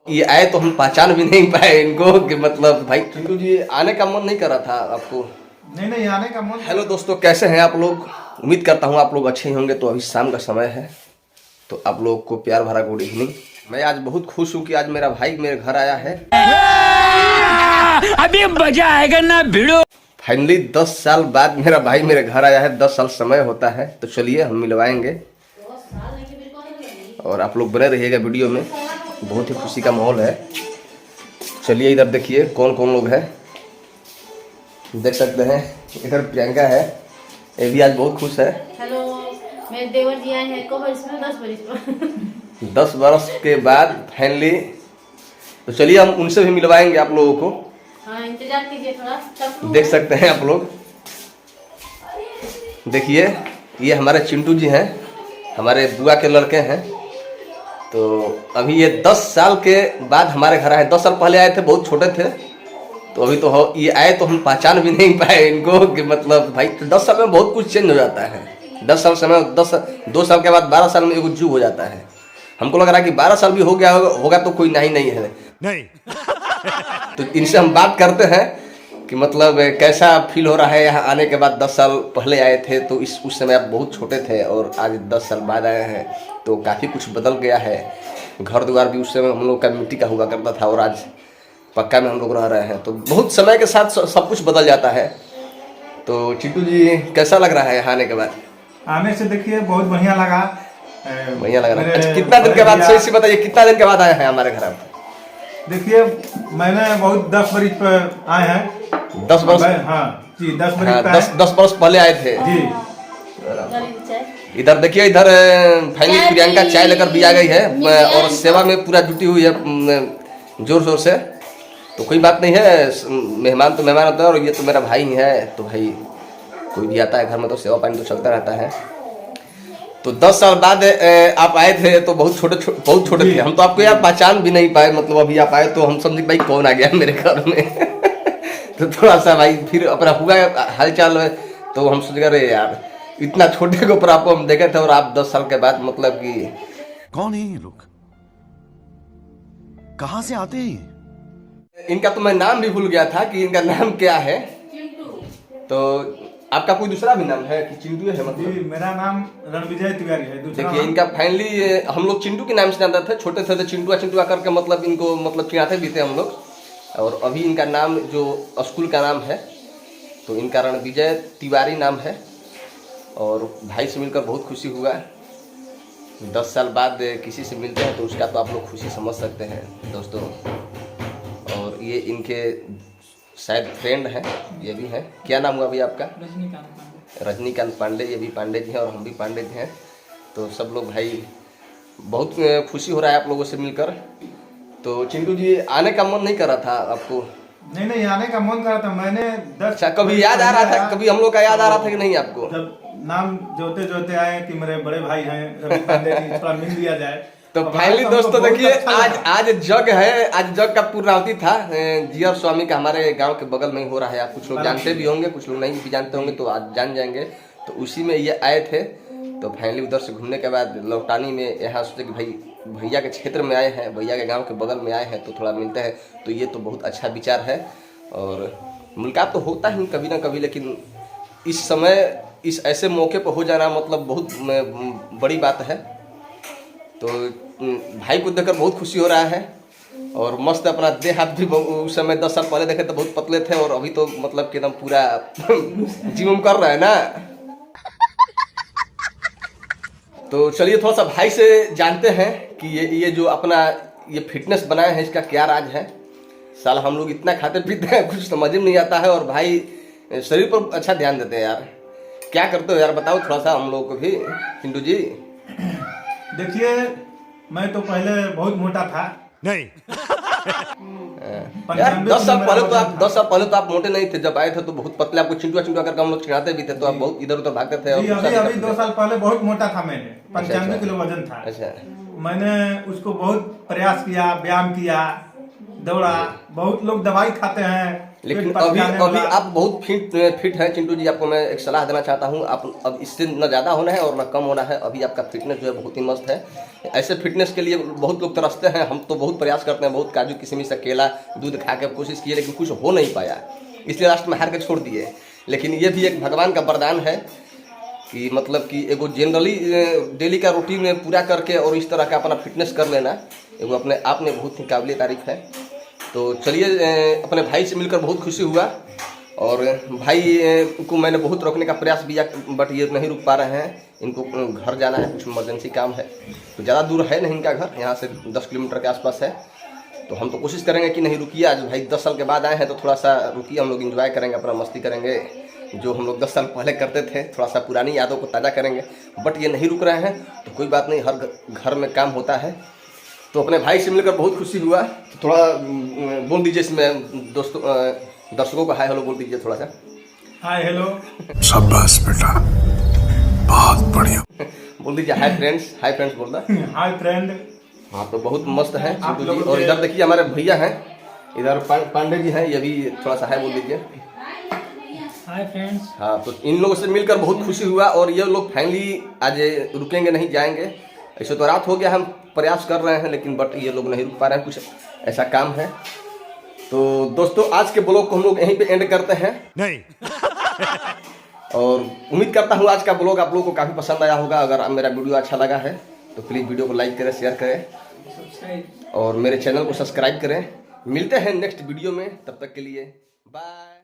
ये आए तो हम पहचान भी नहीं पाए इनको कि मतलब भाई चिंटू जी आने का मन नहीं कर रहा था आपको? नहीं आने का मन। हेलो दोस्तों, कैसे हैं आप लोग? उम्मीद करता हूँ आप लोग अच्छे ही होंगे। तो अभी शाम का समय है, तो आप लोग को प्यार भरा गुड इवनिंग। मैं आज बहुत खुश हूँ कि आज मेरा भाई मेरे घर आया है। अभी मजा आएगा ना भिड़ो। फाइनली 10 साल बाद मेरा भाई मेरे घर आया है। 10 साल समय होता है, तो चलिए हम मिलवाएंगे और आप लोग बने रहिएगा वीडियो में। बहुत ही खुशी का माहौल है। चलिए इधर देखिए कौन कौन लोग हैं, देख सकते हैं। इधर प्रियंका है, ये भी आज बहुत खुश है। हेलो, मेरे देवर जी आए हैं। कब इसमें 10 बरस पर 10 बरस के बाद फाइनली। तो चलिए हम उनसे भी मिलवाएंगे आप लोगों को। हाँ, इंतजार कीजिए थोड़ा। देख सकते हैं आप लोग, देखिए ये हमारे चिंटू जी हैं, हमारे बुआ के लड़के हैं। तो अभी ये 10 साल के बाद हमारे घर आए। 10 साल पहले आए थे, बहुत छोटे थे। तो अभी तो ये आए तो हम पहचान भी नहीं पाए इनको कि मतलब भाई 10 साल में बहुत कुछ चेंज हो जाता है। 10 साल समय 2 साल के बाद 12 साल में एक जुग हो जाता है। हमको लग रहा है कि 12 साल भी हो गया होगा तो कोई नहीं है नहीं। तो इनसे हम बात करते हैं कि मतलब कैसा फील हो रहा है यहाँ आने के बाद। 10 साल पहले आए थे तो उस समय आप बहुत छोटे थे, और आज 10 साल बाद आए हैं तो काफ़ी कुछ बदल गया है। घर द्वार भी उस समय हम लोग का मिट्टी का हुआ करता था, और आज पक्का में हम लोग रह रहे हैं। तो बहुत समय के साथ सब कुछ बदल जाता है। तो चिंटू जी कैसा लग रहा है यहाँ आने के बाद? आने से देखिए बहुत बढ़िया लगा। बढ़िया लग रहा है। अच्छा, कितना दिन के बाद से बताइए, कितना दिन के बाद आए हैं हमारे घर आप? देखिए मैंने बहुत 10 बरस पर आए हैं। 10 बरस? हाँ जी, 10 बरस हाँ, पर 10 बरस पहले आए थे जी। इधर देखिए, इधर फाइनली प्रियंका चाय लेकर भी आ गई है और सेवा में पूरा जुटी हुई है जोर शोर से। तो कोई बात नहीं है, मेहमान तो मेहमान होता है, और ये तो मेरा भाई ही है। तो भाई कोई भी आता है घर में तो सेवा पानी तो चलता रहता है। तो 10 साल बाद आप आए थे तो बहुत छोटे थे। हम तो आपको यार पहचान भी नहीं पाए। मतलब अभी आप आए तो हम समझे भाई कौन आ गया मेरे घर में। तो थोड़ा सा भाई फिर अपना हुआ हालचाल में, तो हम सोच रहे यार इतना छोटे के ऊपर आपको हम देखे थे, और आप 10 साल के बाद मतलब कि कौन है ये लोग, कहां से आते हैं? इनका तो मैं नाम भी भूल गया था कि इनका नाम क्या है। तो आपका कोई दूसरा भी नाम है कि चिंटू है? मतलब जी, मेरा नाम रणविजय तिवारी है। दूसरा देखिए इनका फाइनली हम लोग चिंटू के नाम से जानते थे। छोटे थे तो चिंटुआ करके मतलब इनको मतलब चिढ़ाते भी थे हम लोग। और अभी इनका नाम जो स्कूल का नाम है, तो इनका रणविजय तिवारी नाम है। और भाई से मिलकर बहुत खुशी हुआ। 10 साल बाद किसी से मिलते हैं तो उसका तो आप लोग खुशी समझ सकते हैं दोस्तों। और ये इनके शायद फ्रेंड हैं, ये भी हैं। क्या नाम हुआ अभी आपका? रजनीकांत पांडे। ये भी पांडे जी हैं और हम भी पांडे जी हैं। तो सब लोग भाई बहुत खुशी हो रहा है आप लोगों से मिलकर। तो चिंटू जी आने का मन नहीं कर रहा था आपको? नहीं आने का मन कर रहा था। मैंने 10 अच्छा, कभी याद आ रहा था, कभी हम लोग का याद आ रहा था कि नहीं आपको? जब नाम जोते आए कि मेरे बड़े भाई हैं रवि पांडे जी, थोड़ा मिल लिया जाए। तो फाइनली दोस्तों देखिए, आज जग है। आज जग का पूर्णाहुति था जीआर स्वामी का, हमारे गांव के बगल में ही हो रहा है। आप कुछ लोग जानते भी होंगे, कुछ लोग नहीं भी जानते होंगे, तो आज जान जाएंगे। तो उसी में ये आए थे। तो फाइनली उधर से घूमने के बाद लौटानी में यहाँ सोचे कि भाई भैया के क्षेत्र में आए हैं, भैया के गांव के बगल में आए हैं, तो थोड़ा मिलते हैं। तो ये तो बहुत अच्छा विचार है। और मुलाकात तो होता ही कभी ना कभी, लेकिन इस समय इस ऐसे मौके पर हो जाना मतलब बहुत बड़ी बात है। तो भाई को देखकर बहुत खुशी हो रहा है। और मस्त अपना देह हाथ भी उस समय 10 साल पहले देखे तो बहुत पतले थे, और अभी तो मतलब कि एकदम पूरा जिम कर रहे हैं ना। तो चलिए थोड़ा सा भाई से जानते हैं कि ये जो अपना ये फिटनेस बनाए हैं, इसका क्या राज है। साल हम लोग इतना खाते पीते हैं, कुछ समझ में नहीं आता है, और भाई शरीर पर अच्छा ध्यान देते हैं यार। क्या करते हो यार, बताओ थोड़ा सा हम लोग को भी। चिंटू जी देखिए, मैं तो पहले बहुत मोटा था। नहीं। यार 10 साल पहले तो आप मोटे नहीं थे। जब आए थे तो बहुत पतले, आपको चिंटुआ करके हम लोग चिढ़ाते भी थे। तो आप बहुत इधर उधर भागते थे। अभी 2 साल पहले बहुत मोटा था। मैंने 95 किलो वजन था। अच्छा, मैंने उसको बहुत प्रयास किया, व्यायाम किया, दौड़ा। बहुत लोग दवाई खाते हैं, लेकिन फिर अभी पछताने अभी वाला- आप बहुत फिट हैं चिंटू जी। आपको मैं एक सलाह देना चाहता हूँ, आप अब इससे न ज़्यादा होना है और न कम होना है। अभी आपका फिटनेस जो है बहुत ही मस्त है। ऐसे फिटनेस के लिए बहुत लोग तरसते हैं, हम तो बहुत प्रयास करते हैं, बहुत काजू किशमिश केला दूध खा के कोशिश किए, लेकिन कुछ हो नहीं पाया, इसलिए लास्ट में हार के छोड़ दिए। लेकिन ये भी एक भगवान का वरदान है कि मतलब कि एगो जनरली डेली का रूटीन पूरा करके और इस तरह का अपना फिटनेस कर लेना एगो अपने आप में बहुत ही काबिल तारीफ है। तो चलिए, अपने भाई से मिलकर बहुत खुशी हुआ और भाई को मैंने बहुत रोकने का प्रयास किया, बट ये नहीं रुक पा रहे हैं। इनको घर जाना है, कुछ इमरजेंसी काम है, तो ज़्यादा दूर है नहीं इनका घर, यहाँ से 10 किलोमीटर के आसपास है। तो हम तो कोशिश करेंगे कि नहीं रुकिए। आज भाई 10 साल के बाद आए हैं तो थोड़ा सा रुकिए, हम लोग एंजॉय करेंगे, अपना मस्ती करेंगे, जो हम लोग 10 साल पहले करते थे, थोड़ा सा पुरानी यादों को ताज़ा करेंगे। बट ये नहीं रुक रहे हैं तो कोई बात नहीं, हर घर में काम होता है। तो अपने भाई से मिलकर बहुत खुशी हुआ। तो थोड़ा बोल दीजिए इसमें दोस्तों, दर्शकों को हाय हेलो बोल दीजिए थोड़ा सा। Hi hello. शाबाश बेटा, बहुत बढ़िया। बोल दीजिए हाय फ्रेंड्स। हाय फ्रेंड्स बोल रहा। Hi friend. हाँ, तो बहुत मस्त है आप चिंटू जी। लोगों और के- इधर देखिए हमारे भैया हैं, इधर पांडे जी हैं, ये भी थोड़ा सा हाय बोल दीजिए। Hi friends. हाँ, तो इन लोगों से मिलकर बहुत खुशी हुआ और ये लोग फाइनली आज रुकेंगे नहीं, जाएंगे। ऐसे तो रात हो गया, हम प्रयास कर रहे हैं, लेकिन बट ये लोग नहीं रुक पा रहे हैं, कुछ ऐसा काम है। तो दोस्तों, आज के ब्लॉग को हम लोग यहीं पे एंड करते हैं नहीं। और उम्मीद करता हूँ आज का ब्लॉग आप लोगों को काफ़ी पसंद आया होगा। अगर मेरा वीडियो अच्छा लगा है तो प्लीज़ वीडियो को लाइक करें, शेयर करें और मेरे चैनल को सब्सक्राइब करें। मिलते हैं नेक्स्ट वीडियो में, तब तक के लिए बाय।